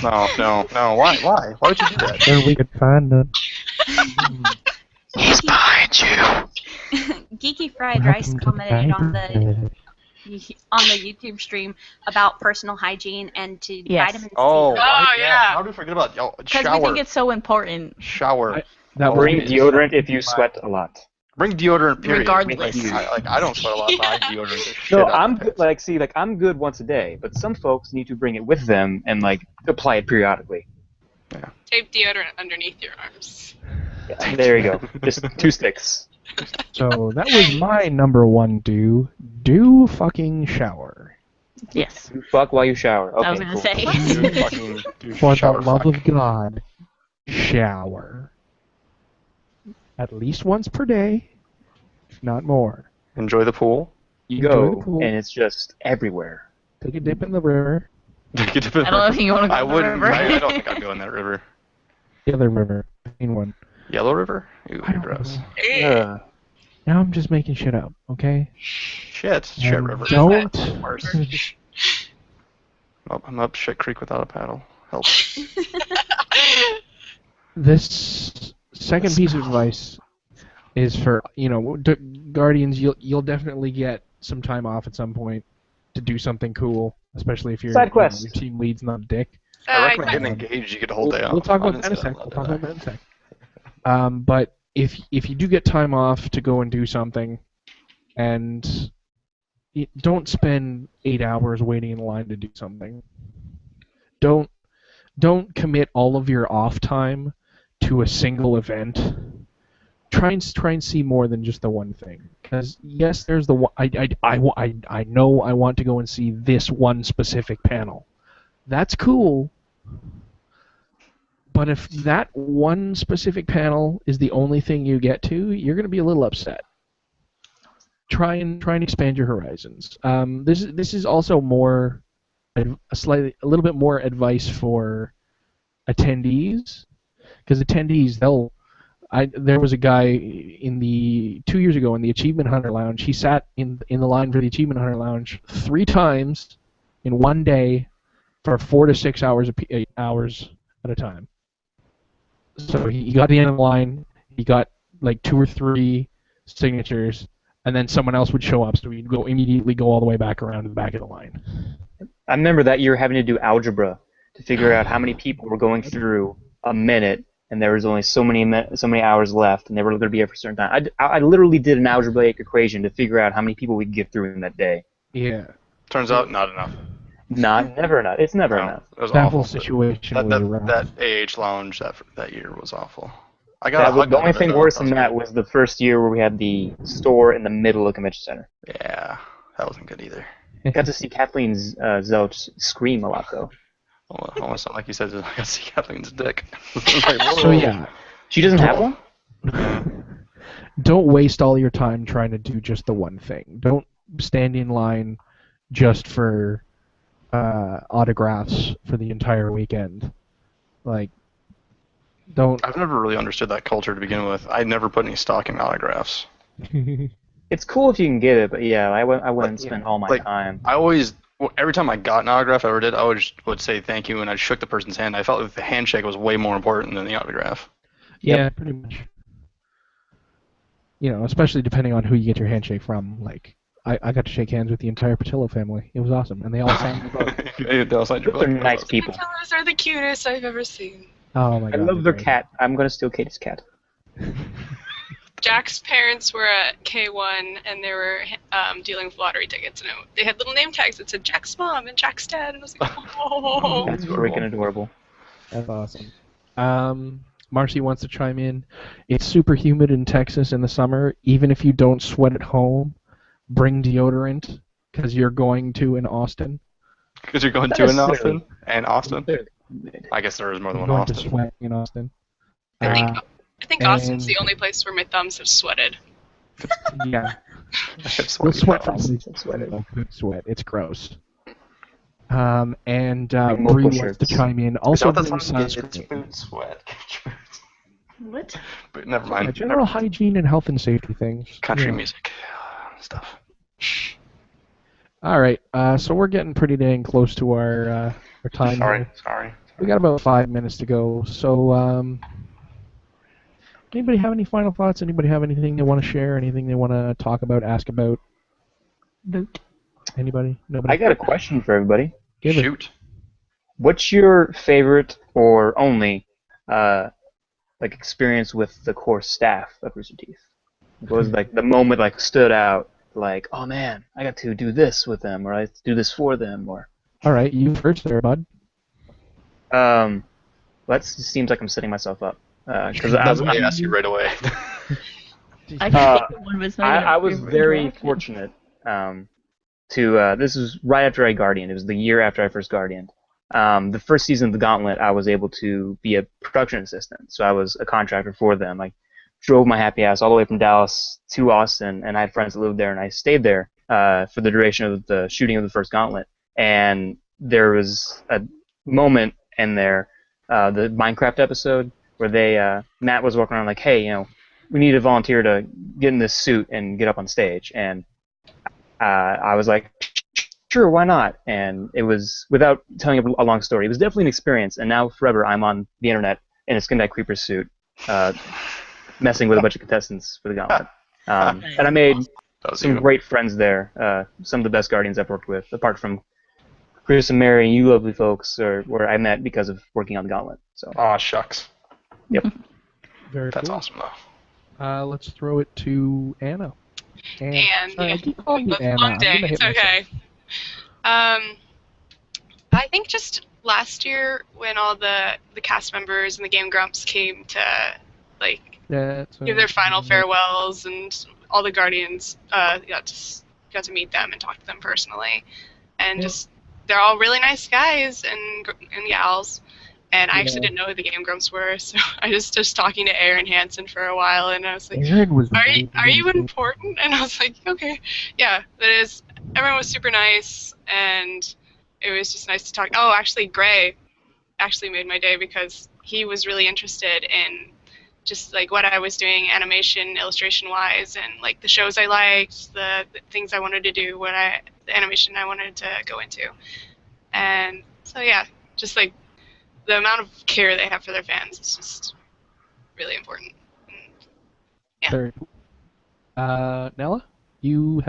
No. Why? Why would you do that? Where we could find them. He's behind you. Geeky Fried Rice commented on the YouTube stream about personal hygiene and to Yes. vitamin C. Oh, yeah. How do we forget about Because shower? we think it's so important. Shower. That Bring was deodorant if you sweat a lot. Bring deodorant. Period. Regardless. I don't sweat a lot, but I deodorant the shit No, out I'm of good, I'm good once a day, but some folks need to bring it with them and apply it periodically. Tape deodorant underneath your arms. Yeah, there you go. Just 2 sticks. So that was my number one do. Do fucking shower. Yes. You fuck while you shower. Okay, I was gonna cool. say. Dude, fucking do For the shower love fuck. of God, shower. At least once per day, if not more. Enjoy the pool. You Enjoy go, the pool. and it's just everywhere. Take a dip in the river. I don't know if you want to go I to the wouldn't. river. I don't think I'd go in that river. The other river, the main one. Yellow River? Ooh, I don't gross. know. Now I'm just making shit up, okay? Shit And River. Don't. Worse. Oh, I'm up shit creek without a paddle. Help. This second piece of advice is for Guardians. You'll definitely get some time off at some point to do something cool, especially if you're Side quest. your team lead's not a dick. I recommend getting engaged. You get a whole day off. We'll talk I about didn't that in a say sec. that. We'll talk about that in a sec. But if you do get time off to go and do something, and don't spend 8 hours waiting in line to do something. Don't commit all of your off time to a single event. Try and see more than just the one thing. Because yes, there's the one, I know I want to go and see this one specific panel. That's cool. But if that one specific panel is the only thing you get to, you're going to be a little upset. Try and expand your horizons. This is also more a little bit more advice for attendees, because attendees there was a guy 2 years ago in the Achievement Hunter Lounge. He sat in the line for the Achievement Hunter Lounge 3 times in one day for 4 to 6 hours at a time. So he got to the end of the line, he got like 2 or 3 signatures, and then someone else would show up, so he'd immediately go all the way back around to the back of the line. I remember that year having to do algebra to figure out how many people were going through a minute, and there was only so many hours left, and they were going to be here for a certain time. I literally did an algebraic equation to figure out how many people we could get through in that day. Yeah. Turns out, not enough. Never enough. It's never No, enough. it was That awful. whole situation was rough. That AH lounge that year was awful. The only thing worse than that was the first year where we had the store in the middle of the convention center. Yeah, that wasn't good either. Got to see Kathleen Zelch scream a lot, though. Almost sounded like you said, I got to see Kathleen's dick. So yeah, She doesn't have one? don't waste all your time trying to do just the one thing. Don't stand in line just for autographs for the entire weekend. Like, don't. I've never really understood that culture to begin with. I never put any stock in autographs. It's cool if you can get it, but yeah, I wouldn't spend all my time. Every time I got an autograph I ever did, I would say thank you, and I shook the person's hand. I felt like the handshake was way more important than the autograph. Yeah, pretty much. Especially depending on who you get your handshake from. Like, I got to shake hands with the entire Patillo family. It was awesome, and they all signed my book. They all signed your book. They're nice people. Those are the cutest I've ever seen. Oh my I god. love their cat. I'm going to steal Katie's cat. Jack's parents were at K1, and they were dealing with lottery tickets, and they had little name tags that said Jack's mom and Jack's dad, and I was like, oh. That's freaking adorable. That's awesome. Marcy wants to chime in. It's super humid in Texas in the summer. Even if you don't sweat at home, bring deodorant, because you're going to in Austin. Because you're going to in Austin? And Austin? I guess there is more than one Going Austin. to sweat in Austin. I think Austin's the only place where my thumbs have sweated. Yeah. We'll sweat from sweat. It's gross. And Bree wants to chime in. Also, bring sunscreen. Sweat. What? But never mind. General hygiene and health and safety things. Country music stuff. All right. So we're getting pretty dang close to our time. Sorry. We got about 5 minutes to go. So, anybody have any final thoughts? Anybody have anything they want to share? Anything they want to talk about, ask about? Boot. Anybody? Nobody? I got a question for everybody. Shoot. What's your favorite or only experience with the core staff of Rooster Teeth? What was the moment stood out? Like, oh man, I got to do this with them, or I have to do this for them, or. All right, you first there, bud. That seems like I'm setting myself up. Because That's why I asked you right away. I was very fortunate to. This was right after I Guardian. It was the year after I first Guardianed. The first season of The Gauntlet, I was able to be a production assistant, so I was a contractor for them. I drove my happy ass all the way from Dallas to Austin, and I had friends that lived there, and I stayed there for the duration of the shooting of the first Gauntlet. And there was a moment in there, the Minecraft episode, where Matt was walking around like, hey, we need a volunteer to get in this suit and get up on stage. And I was like, sure, why not? And it was, without telling a long story, it was definitely an experience. And now forever I'm on the internet in a Skin Dive Creeper suit, messing with a bunch of contestants for the Gauntlet. And I made some great friends there. Some of the best Guardians I've worked with, apart from Chris and Mary and you lovely folks, where I met because of working on the Gauntlet. So. Aw, shucks. Yep. Very That's cool. awesome, though. Let's throw it to Anna. And sorry, yeah, I keep calling you that's Anna. a long I'm day. gonna hit It's myself. okay. I think just last year when all the cast members and the Game Grumps came to like That's give their final farewells, and all the Guardians got to meet them and talk to them personally, and just they're all really nice guys and gals. And I actually didn't know who the Game Grumps were, so I just talking to Aaron Hansen for a while, and I was like, Aaron was are you important? And I was like, okay, yeah, that is. Everyone was super nice, and it was just nice to talk. Oh, actually, Gray actually made my day because he was really interested in just like what I was doing animation, illustration wise, and like the shows I liked, the things I wanted to do, the animation I wanted to go into. And so yeah, just like the amount of care they have for their fans is just really important. Yeah. Very cool. Nella, you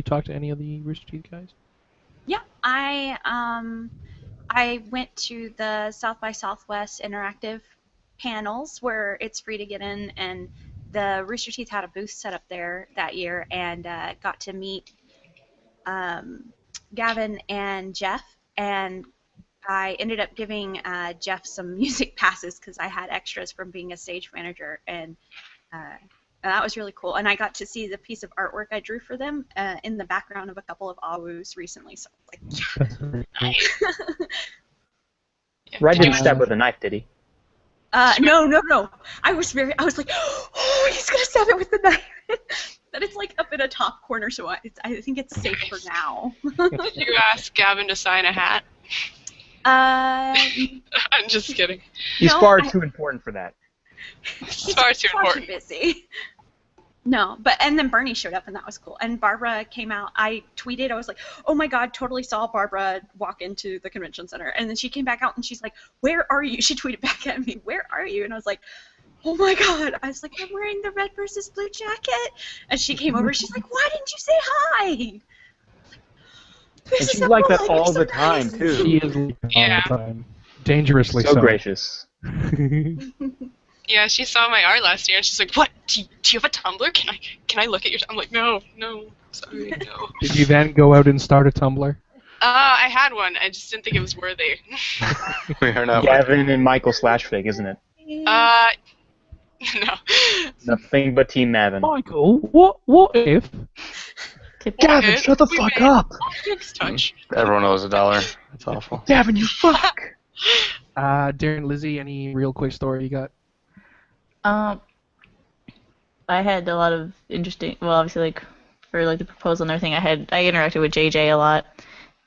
talked to any of the Rooster Teeth guys? Yeah, I went to the South by Southwest interactive panels where it's free to get in, and the Rooster Teeth had a booth set up there that year, and got to meet Gavin and Jeff, and I ended up giving Jeff some music passes because I had extras from being a stage manager, and that was really cool. And I got to see the piece of artwork I drew for them in the background of a couple of awus recently. So I was like, yeah. Nice. Red didn't stab with a knife, did he? No. I was like, oh, he's gonna stab it with the knife. But it's like up in a top corner, so I think it's safe for now. Did you ask Gavin to sign a hat? I'm just kidding. He's No, far too important for that. It's far too important. Busy. No, and then Bernie showed up, and that was cool. And Barbara came out. I tweeted, I was like, oh my god, totally saw Barbara walk into the convention center. And then she came back out, and she's like, where are you? She tweeted back at me, where are you? And I was like, oh my god. I was like, I'm wearing the red versus blue jacket. And she came over, she's like, why didn't you say hi? And she's like that all the time, too. She is like that Yeah. all the time. Dangerously so. So gracious. Yeah, she saw my art last year, and she's like, "What? Do you have a Tumblr? Can I look at your?" I'm like, "No, sorry, no." Did you then go out and start a Tumblr? I had one. I just didn't think it was worthy. We are not. Gavin and Michael /Fig, isn't it? No. Nothing but Team Mavin. Michael, what if? Gavin, shut the fuck up! Touch. Everyone owes $1. That's awful. Gavin, you fuck! Darren, Lizzie, any real quick story you got? I had a lot of interesting. Well, obviously, like for like the proposal and everything, I interacted with JJ a lot,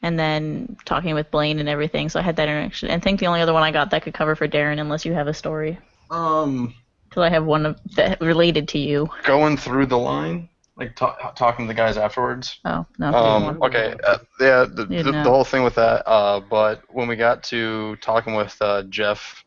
and then talking with Blaine and everything. So I had that interaction. And I think the only other one I got that could cover for Darren, unless you have a story. Because I have one that related to you. Going through the line, like talking to the guys afterwards. Oh no. Okay. Yeah. The whole thing with that. But when we got to talking with Jeff,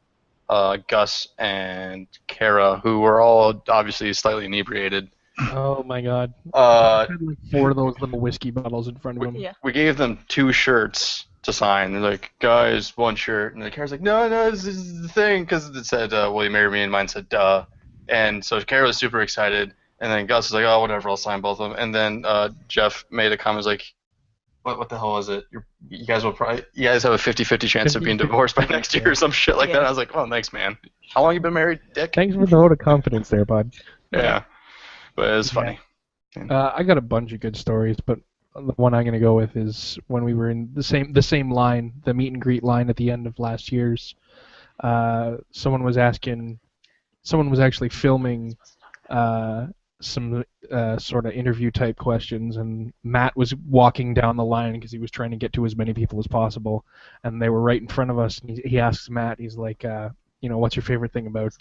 Gus, and Kara, who were all obviously slightly inebriated. Oh my god. I had like 4 of those little whiskey bottles in front of them. Yeah. We gave them 2 shirts to sign. They're like, guys, 1 shirt. And the Kara's like, no, this is the thing. Because it said, will you marry me? And mine said, duh. And so Kara was super excited. And then Gus was like, oh, whatever, I'll sign both of them. And then Jeff made a comment, like, what the hell is it? You guys have a 50-50 chance of being divorced by next year or some shit like that. And I was like, oh, thanks, man. How long you been married, Dick? Thanks for the vote of confidence there, bud. Yeah. But it was funny. I got a bunch of good stories, but the one I'm going to go with is when we were in the same line, the meet and greet line at the end of last year's. Someone was actually filming some sort of interview type questions, and Matt was walking down the line because he was trying to get to as many people as possible, and they were right in front of us. And he asks Matt, he's like, what's your favorite thing about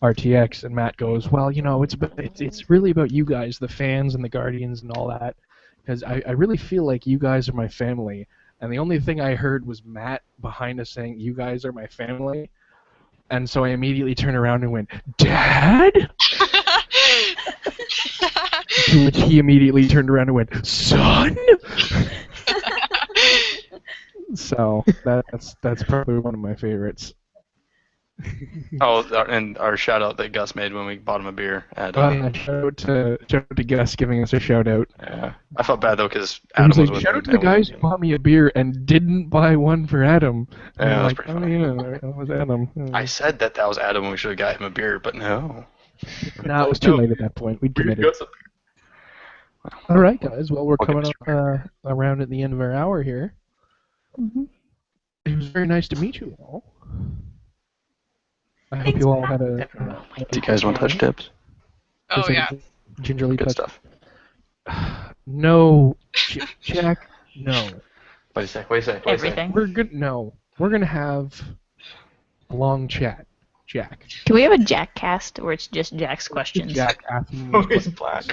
RTX? And Matt goes, well, it's really about you guys, the fans and the Guardians and all that, because I really feel like you guys are my family. And the only thing I heard was Matt behind us saying, you guys are my family. And so I immediately turned around and went, Dad? To which he immediately turned around and went, Son? So that's probably one of my favorites. Oh, and our shout out that Gus made when we bought him a beer at. Shout out to Gus giving us a shout out. Yeah, I felt bad though because He Adam was was like, with shout me. out to the guys who bought me a beer and didn't buy one for Adam. And Yeah, I'm that's like, pretty oh funny. yeah, that was Adam. I said that was Adam and we should have got him a beer, but no. No, it was too late at that point. We'd committed. All right, guys. Well, we're coming up around at the end of our hour here. Mhm. It was very nice to meet you all. I hope Thanks you for all had a. Do you guys want touch tips? Oh yeah. Gingerly Good touch. stuff. No, Jack. No. Wait a sec. Wait a sec. Everything. We're good. No, we're gonna have a long chat, Jack. Can we have a Jack cast where it's just Jack's questions? Jack asking me Oh, these he's black.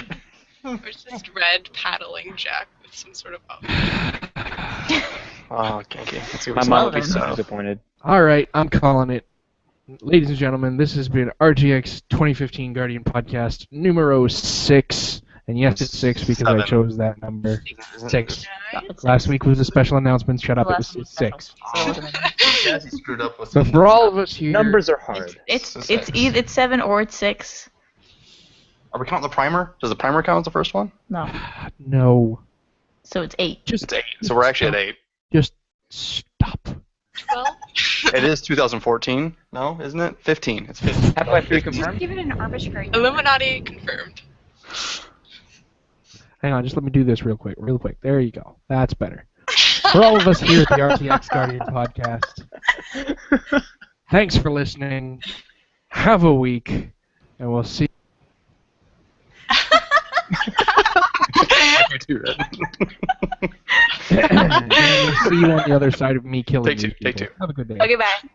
Or it's just red paddling Jack with some sort of Oh, kinky. Let's see My what's mom up. would be so disappointed. All right, I'm calling it. Ladies and gentlemen, this has been RTX 2015 Guardian Podcast numero 6. And yes, it's 6 because I 7. chose that number. 6. It's Last week was a special announcement. Shut up, it Last was week 6. special, so it wasn't in- Jazzy screwed up with So for all of us here... Numbers are hard. It's 7 or it's 6. Are we counting the primer? Does the primer count as the first one? No. No. So it's 8. Just, It's 8. So we're actually at 8. just stop. 12. It is 2014. No, isn't it? 15. It's 15. Have I three Just confirmed? give it an arbitrary. Illuminati confirmed. Hang on, just let me do this real quick. There you go. That's better. For all of us here at the RTX Guardian Podcast, thanks for listening. Have a week, and we'll see. We'll We'll see you on the other side of me killing Take two, these take people. two. Have a good day. Okay, bye.